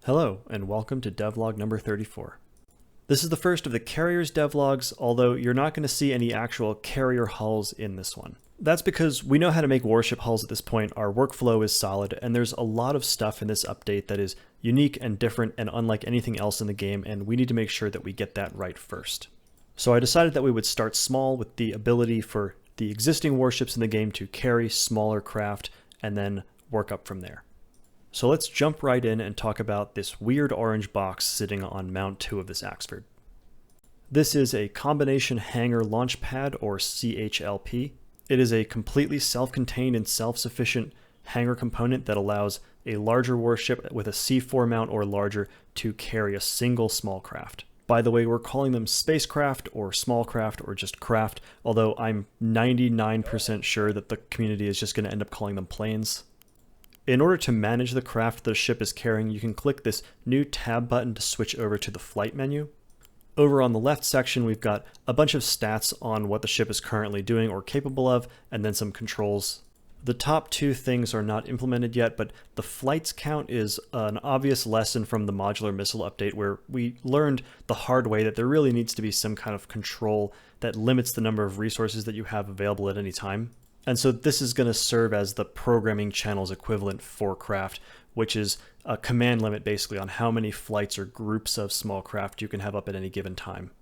Hello, and welcome to devlog number 34. This is the first of the carrier's devlogs, although you're not going to see any actual carrier hulls in this one. That's because we know how to make warship hulls at this point, our workflow is solid, and there's a lot of stuff in this update that is unique and different and unlike anything else in the game, and we need to make sure that we get that right first. So I decided that we would start small with the ability for the existing warships in the game to carry smaller craft, and then work up from there. So let's jump right in and talk about this weird orange box sitting on Mount 2 of this Axford. This is a combination hangar launch pad, or CHLP. It is a completely self-contained and self-sufficient hangar component that allows a larger warship with a C4 mount or larger to carry a single small craft. By the way, we're calling them spacecraft or small craft or just craft, although I'm 99% sure that the community is just going to end up calling them planes. In order to manage the craft the ship is carrying, you can click this new tab button to switch over to the flight menu. Over on the left section, we've got a bunch of stats on what the ship is currently doing or capable of, and then some controls. The top two things are not implemented yet, but the flights count is an obvious lesson from the modular missile update, where we learned the hard way that there really needs to be some kind of control that limits the number of resources that you have available at any time. And so this is going to serve as the programming channel's equivalent for craft, which is a command limit basically on how many flights or groups of small craft you can have up at any given time.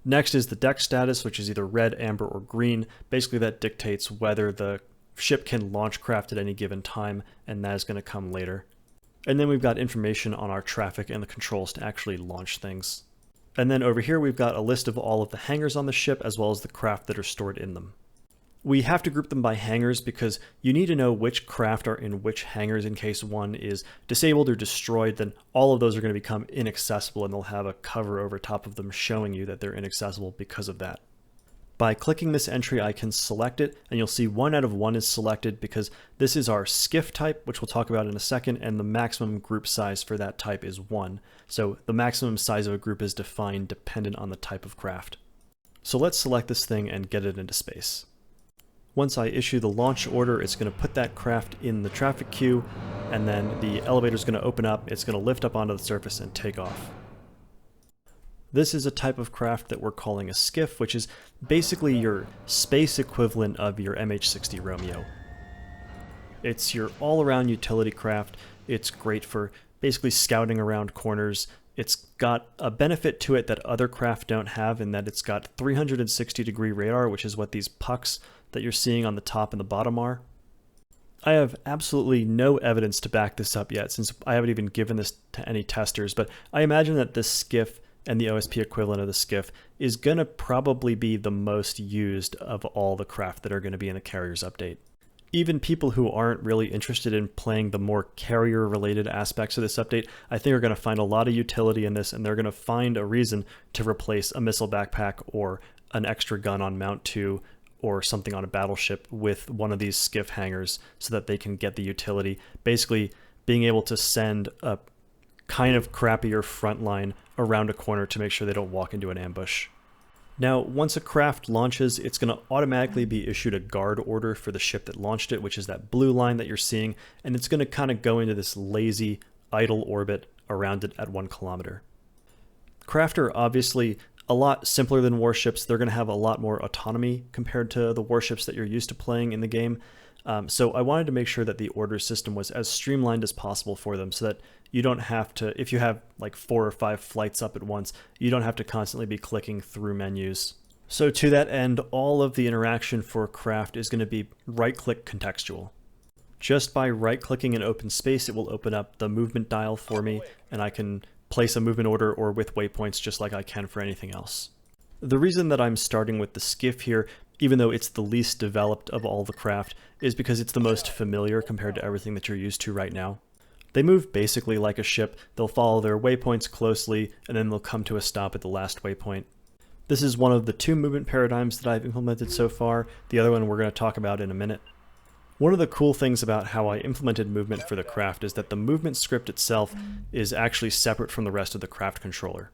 Next is the deck status, which is either red, amber, or green. Basically that dictates whether the ship can launch craft at any given time, and that is going to come later. And then we've got information on our traffic and the controls to actually launch things. And then over here we've got a list of all of the hangars on the ship as well as the craft that are stored in them. We have to group them by hangars because you need to know which craft are in which hangars in case one is disabled or destroyed. Then all of those are going to become inaccessible and they'll have a cover over top of them showing you that they're inaccessible because of that. By clicking this entry, I can select it, and you'll see 1 out of 1 is selected because this is our Skiff type, which we'll talk about in a second, and the maximum group size for that type is 1. So the maximum size of a group is defined dependent on the type of craft. So let's select this thing and get it into space. Once I issue the launch order, it's going to put that craft in the traffic queue, and then the elevator is going to open up, it's going to lift up onto the surface and take off. This is a type of craft that we're calling a Skiff, which is basically your space equivalent of your MH-60 Romeo. It's your all-around utility craft. It's great for basically scouting around corners. It's got a benefit to it that other craft don't have, in that it's got 360-degree radar, which is what these pucks that you're seeing on the top and the bottom are. I have absolutely no evidence to back this up yet, since I haven't even given this to any testers, but I imagine that this Skiff and the OSP equivalent of the Skiff is going to probably be the most used of all the craft that are going to be in the carrier's update. Even people who aren't really interested in playing the more carrier-related aspects of this update, I think are going to find a lot of utility in this, and they're going to find a reason to replace a missile backpack or an extra gun on Mount 2 or something on a battleship with one of these Skiff hangars so that they can get the utility, basically being able to send a kind of crappier front line around a corner to make sure they don't walk into an ambush. Now, once a craft launches, it's going to automatically be issued a guard order for the ship that launched it, which is that blue line that you're seeing, and it's going to kind of go into this lazy, idle orbit around it at 1 kilometer. Craft are obviously a lot simpler than warships. They're going to have a lot more autonomy compared to the warships that you're used to playing in the game. So I wanted to make sure that the order system was as streamlined as possible for them so that you don't have to, if you have like 4 or 5 flights up at once, you don't have to constantly be clicking through menus. So to that end, all of the interaction for craft is going to be right-click contextual. Just by right-clicking in open space, it will open up the movement dial for me, and I can place a movement order or with waypoints just like I can for anything else. The reason that I'm starting with the Skiff here, even though it's the least developed of all the craft, is because it's the most familiar compared to everything that you're used to right now. They move basically like a ship. They'll follow their waypoints closely, and then they'll come to a stop at the last waypoint. This is one of the 2 movement paradigms that I've implemented so far. The other one we're going to talk about in a minute. One of the cool things about how I implemented movement for the craft is that the movement script itself is actually separate from the rest of the craft controller.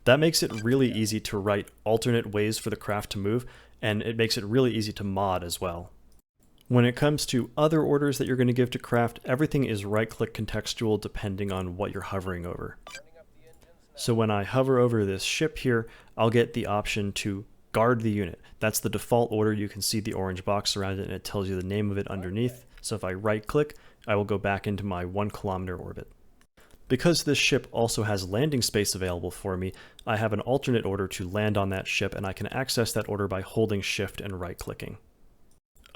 That makes it really easy to write alternate ways for the craft to move, and it makes it really easy to mod as well. When it comes to other orders that you're going to give to craft, everything is right-click contextual depending on what you're hovering over. So when I hover over this ship here, I'll get the option to guard the unit. That's the default order. You can see the orange box around it and it tells you the name of it underneath. So if I right-click, I will go back into my 1 kilometer orbit. Because this ship also has landing space available for me, I have an alternate order to land on that ship, and I can access that order by holding Shift and right-clicking.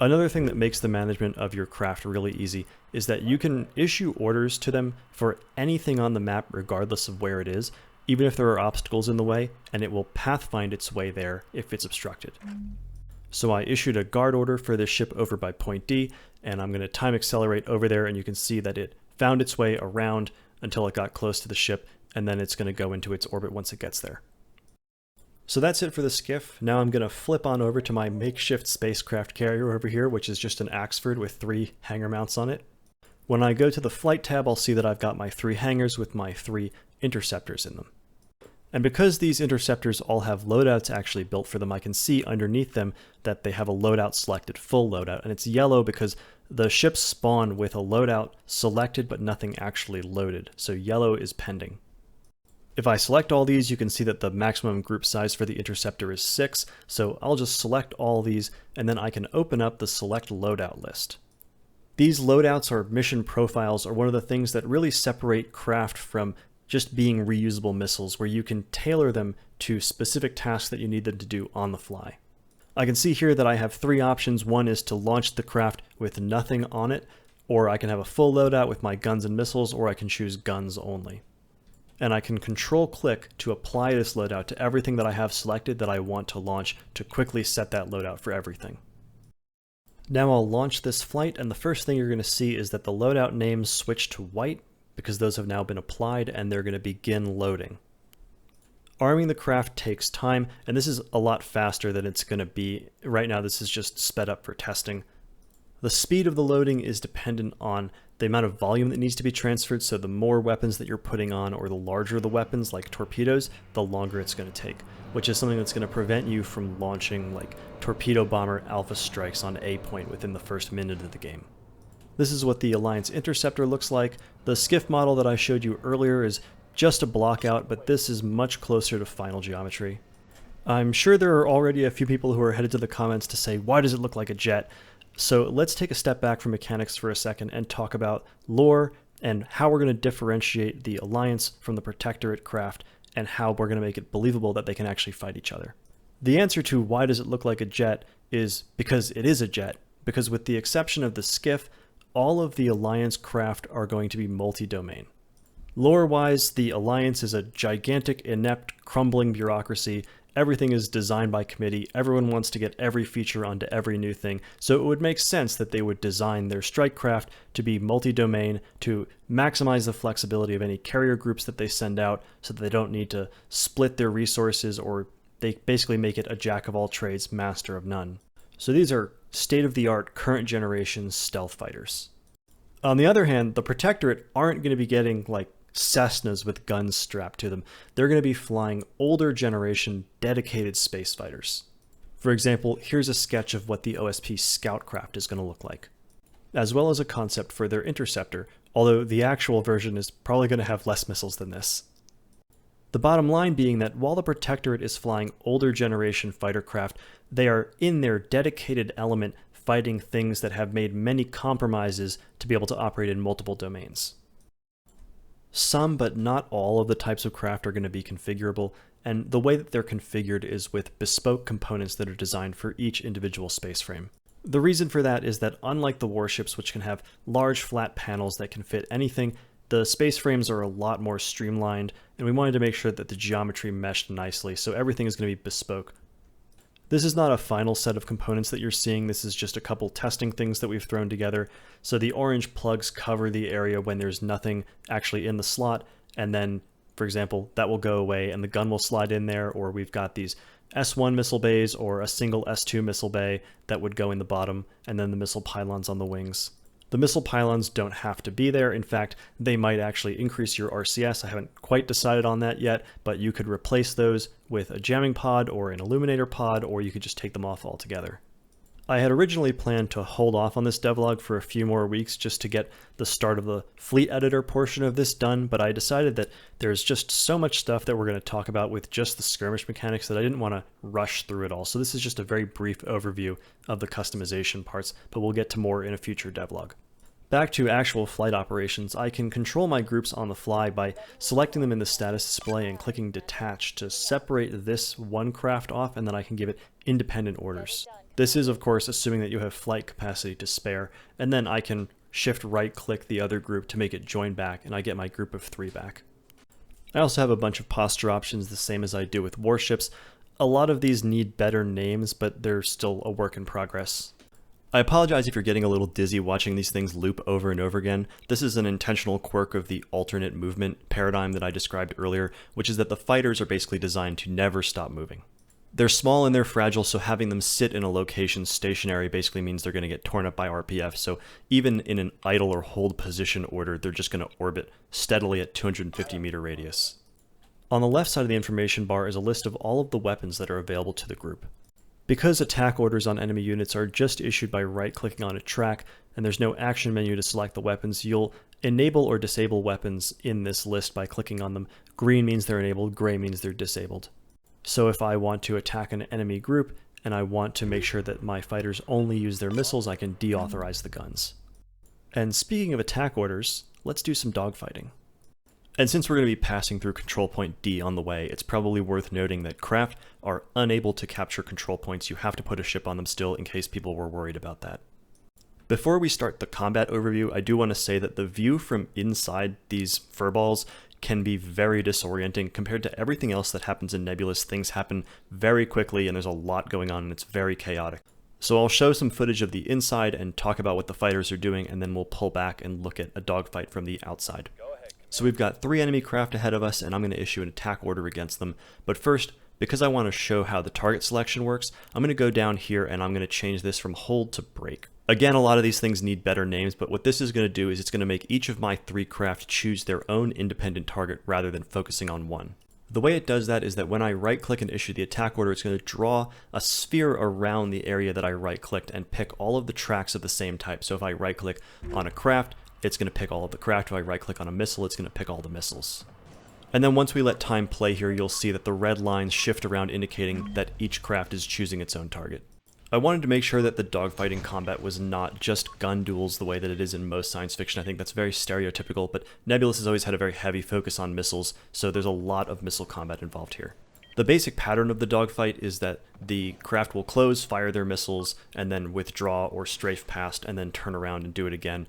Another thing that makes the management of your craft really easy is that you can issue orders to them for anything on the map regardless of where it is, even if there are obstacles in the way, and it will pathfind its way there if it's obstructed. So I issued a guard order for this ship over by point D, and I'm going to time accelerate over there, and you can see that it found its way around until it got close to the ship, and then it's going to go into its orbit once it gets there. So that's it for the Skiff. Now I'm going to flip on over to my makeshift spacecraft carrier over here, which is just an Axford with 3 hangar mounts on it. When I go to the flight tab, I'll see that I've got my 3 hangars with my 3 interceptors in them. And because these interceptors all have loadouts actually built for them, I can see underneath them that they have a loadout selected, full loadout, and it's yellow because the ships spawn with a loadout selected but nothing actually loaded, so yellow is pending. If I select all these, you can see that the maximum group size for the interceptor is 6, so I'll just select all these, and then I can open up the select loadout list. These loadouts or mission profiles are one of the things that really separate craft from just being reusable missiles, where you can tailor them to specific tasks that you need them to do on the fly. I can see here that I have 3 options. One is to launch the craft with nothing on it, or I can have a full loadout with my guns and missiles, or I can choose guns only. And I can control-click to apply this loadout to everything that I have selected that I want to launch to quickly set that loadout for everything. Now I'll launch this flight, and the first thing you're going to see is that the loadout names switch to white because those have now been applied and they're going to begin loading. Arming the craft takes time, and this is a lot faster than it's going to be. Right now this is just sped up for testing. The speed of the loading is dependent on the amount of volume that needs to be transferred, so the more weapons that you're putting on, or the larger the weapons like torpedoes, the longer it's going to take, which is something that's going to prevent you from launching like torpedo bomber alpha strikes on A point within the first minute of the game. This is what the Alliance Interceptor looks like. The Skiff model that I showed you earlier is just a block out, but this is much closer to final geometry. I'm sure there are already a few people who are headed to the comments to say, why does it look like a jet? So let's take a step back from mechanics for a second and talk about lore and how we're going to differentiate the Alliance from the Protectorate craft and how we're going to make it believable that they can actually fight each other. The answer to why does it look like a jet is because it is a jet, because with the exception of the Skiff, all of the Alliance craft are going to be multi-domain. Lore-wise, the Alliance is a gigantic, inept, crumbling bureaucracy. Everything is designed by committee. Everyone wants to get every feature onto every new thing, so it would make sense that they would design their strike craft to be multi-domain to maximize the flexibility of any carrier groups that they send out so that they don't need to split their resources, or they basically make it a jack of all trades, master of none. So these are state-of-the-art, current generation stealth fighters. On the other hand, the Protectorate aren't going to be getting like Cessnas with guns strapped to them. They're going to be flying older generation dedicated space fighters. For example, here's a sketch of what the OSP Scout craft is going to look like, as well as a concept for their interceptor, although the actual version is probably going to have less missiles than this. The bottom line being that while the Protectorate is flying older generation fighter craft, they are in their dedicated element fighting things that have made many compromises to be able to operate in multiple domains. Some, but not all, of the types of craft are going to be configurable, and the way that they're configured is with bespoke components that are designed for each individual space frame. The reason for that is that unlike the warships, which can have large flat panels that can fit anything, the space frames are a lot more streamlined, and we wanted to make sure that the geometry meshed nicely, so everything is going to be bespoke. This is not a final set of components that you're seeing, this is just a couple testing things that we've thrown together. So the orange plugs cover the area when there's nothing actually in the slot, and then, for example, that will go away and the gun will slide in there, or we've got these S1 missile bays or a single S2 missile bay that would go in the bottom, and then the missile pylons on the wings. The missile pylons don't have to be there. In fact, they might actually increase your RCS. I haven't quite decided on that yet, but you could replace those with a jamming pod or an illuminator pod, or you could just take them off altogether. I had originally planned to hold off on this devlog for a few more weeks just to get the start of the fleet editor portion of this done, but I decided that there's just so much stuff that we're going to talk about with just the skirmish mechanics that I didn't want to rush through it all. So this is just a very brief overview of the customization parts, but we'll get to more in a future devlog. Back to actual flight operations, I can control my groups on the fly by selecting them in the status display and clicking detach to separate this one craft off, and then I can give it independent orders. This is, of course, assuming that you have flight capacity to spare, and then I can shift right click the other group to make it join back, and I get my group of 3 back. I also have a bunch of posture options, the same as I do with warships. A lot of these need better names, but they're still a work in progress. I apologize if you're getting a little dizzy watching these things loop over and over again. This is an intentional quirk of the alternate movement paradigm that I described earlier, which is that the fighters are basically designed to never stop moving. They're small and they're fragile, so having them sit in a location stationary basically means they're going to get torn up by RPF, so even in an idle or hold position order, they're just going to orbit steadily at 250 meter radius. On the left side of the information bar is a list of all of the weapons that are available to the group. Because attack orders on enemy units are just issued by right-clicking on a track, and there's no action menu to select the weapons, you'll enable or disable weapons in this list by clicking on them. Green means they're enabled, gray means they're disabled. So if I want to attack an enemy group, and I want to make sure that my fighters only use their missiles, I can deauthorize the guns. And speaking of attack orders, let's do some dogfighting. And since we're going to be passing through control point D on the way, it's probably worth noting that craft are unable to capture control points. You have to put a ship on them still in case people were worried about that. Before we start the combat overview, I do want to say that the view from inside these furballs can be very disorienting. Compared to everything else that happens in Nebulous, things happen very quickly and there's a lot going on and it's very chaotic. So I'll show some footage of the inside and talk about what the fighters are doing, and then we'll pull back and look at a dogfight from the outside. So we've got 3 enemy craft ahead of us, and I'm going to issue an attack order against them. But first, because I want to show how the target selection works, I'm going to go down here and I'm going to change this from hold to break. Again, a lot of these things need better names, but what this is going to do is it's going to make each of my 3 craft choose their own independent target rather than focusing on one. The way it does that is that when I right-click and issue the attack order, it's going to draw a sphere around the area that I right-clicked and pick all of the tracks of the same type. So if I right-click on a craft, it's going to pick all of the craft. If I right-click on a missile, it's going to pick all the missiles. And then once we let time play here, you'll see that the red lines shift around indicating that each craft is choosing its own target. I wanted to make sure that the dogfighting combat was not just gun duels the way that it is in most science fiction. I think that's very stereotypical, but Nebulous has always had a very heavy focus on missiles, so there's a lot of missile combat involved here. The basic pattern of the dogfight is that the craft will close, fire their missiles, and then withdraw or strafe past, and then turn around and do it again.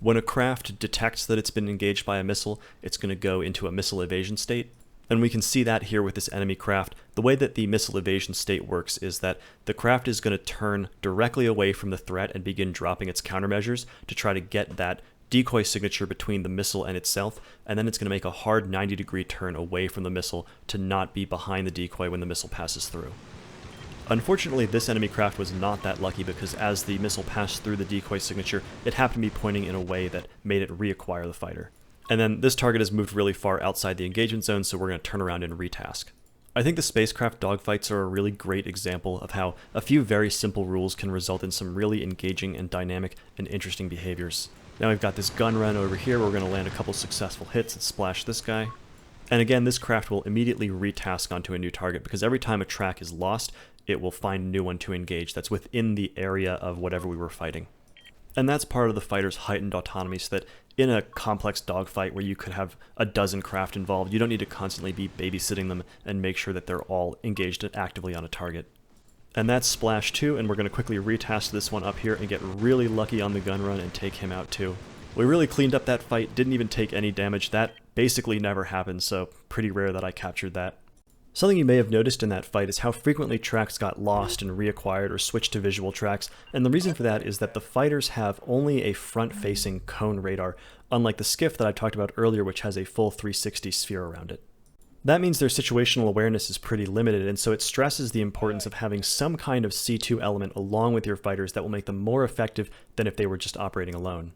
When a craft detects that it's been engaged by a missile, it's going to go into a missile evasion state. And we can see that here with this enemy craft. The way that the missile evasion state works is that the craft is going to turn directly away from the threat and begin dropping its countermeasures to try to get that decoy signature between the missile and itself, and then it's going to make a hard 90-degree turn away from the missile to not be behind the decoy when the missile passes through. Unfortunately, this enemy craft was not that lucky because as the missile passed through the decoy signature, it happened to be pointing in a way that made it reacquire the fighter. And then this target has moved really far outside the engagement zone, so we're going to turn around and retask. I think the spacecraft dogfights are a really great example of how a few very simple rules can result in some really engaging and dynamic and interesting behaviors. Now we've got this gun run over here where we're going to land a couple successful hits and splash this guy. And again, this craft will immediately retask onto a new target because every time a track is lost, it will find a new one to engage that's within the area of whatever we were fighting. And that's part of the fighter's heightened autonomy, so that in a complex dogfight where you could have a dozen craft involved, you don't need to constantly be babysitting them and make sure that they're all engaged actively on a target. And that's Splash 2, and we're going to quickly retask this one up here and get really lucky on the gun run and take him out too. We really cleaned up that fight, didn't even take any damage. That basically never happened, so pretty rare that I captured that. Something you may have noticed in that fight is how frequently tracks got lost and reacquired or switched to visual tracks, and the reason for that is that the fighters have only a front-facing cone radar, unlike the Skiff that I talked about earlier, which has a full 360 sphere around it. That means their situational awareness is pretty limited, and so it stresses the importance of having some kind of C2 element along with your fighters that will make them more effective than if they were just operating alone.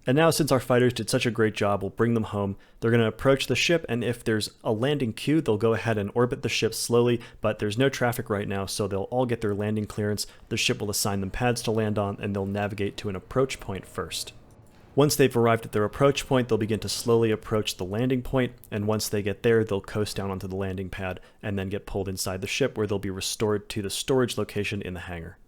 And now, since our fighters did such a great job, we'll bring them home. They're going to approach the ship, and if there's a landing queue, they'll go ahead and orbit the ship slowly, but there's no traffic right now, so they'll all get their landing clearance. The ship will assign them pads to land on, and they'll navigate to an approach point first. Once they've arrived at their approach point, they'll begin to slowly approach the landing point, and once they get there, they'll coast down onto the landing pad, and then get pulled inside the ship, where they'll be restored to the storage location in the hangar.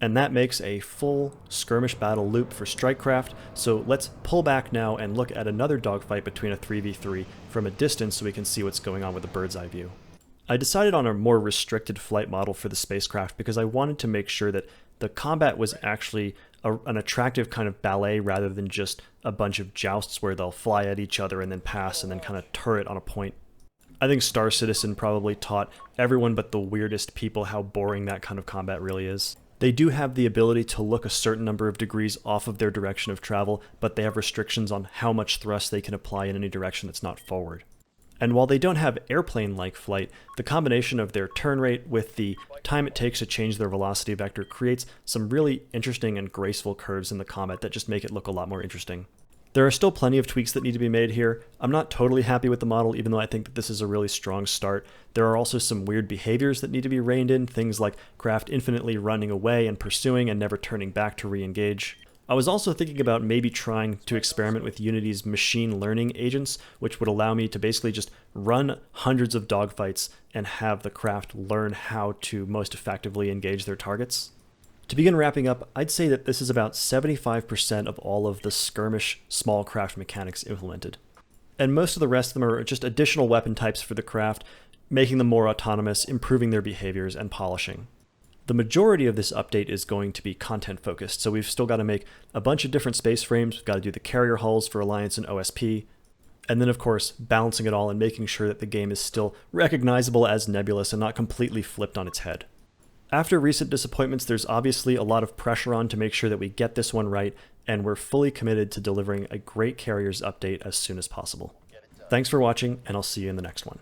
And that makes a full skirmish battle loop for Strikecraft, so let's pull back now and look at another dogfight between a 3v3 from a distance so we can see what's going on with a bird's eye view. I decided on a more restricted flight model for the spacecraft because I wanted to make sure that the combat was actually an attractive kind of ballet rather than just a bunch of jousts where they'll fly at each other and then pass and then kind of turret on a point. I think Star Citizen probably taught everyone but the weirdest people how boring that kind of combat really is. They do have the ability to look a certain number of degrees off of their direction of travel, but they have restrictions on how much thrust they can apply in any direction that's not forward. And while they don't have airplane-like flight, the combination of their turn rate with the time it takes to change their velocity vector creates some really interesting and graceful curves in the combat that just make it look a lot more interesting. There are still plenty of tweaks that need to be made here. I'm not totally happy with the model, even though I think that this is a really strong start. There are also some weird behaviors that need to be reined in, things like craft infinitely running away and pursuing and never turning back to re-engage. I was also thinking about maybe trying to experiment with Unity's machine learning agents, which would allow me to basically just run hundreds of dogfights and have the craft learn how to most effectively engage their targets. To begin wrapping up, I'd say that this is about 75% of all of the skirmish small craft mechanics implemented. And most of the rest of them are just additional weapon types for the craft, making them more autonomous, improving their behaviors, and polishing. The majority of this update is going to be content focused, so we've still got to make a bunch of different space frames, we've got to do the carrier hulls for Alliance and OSP, and then of course balancing it all and making sure that the game is still recognizable as Nebulous and not completely flipped on its head. After recent disappointments, there's obviously a lot of pressure on to make sure that we get this one right, and we're fully committed to delivering a great Carriers update as soon as possible. Thanks for watching, and I'll see you in the next one.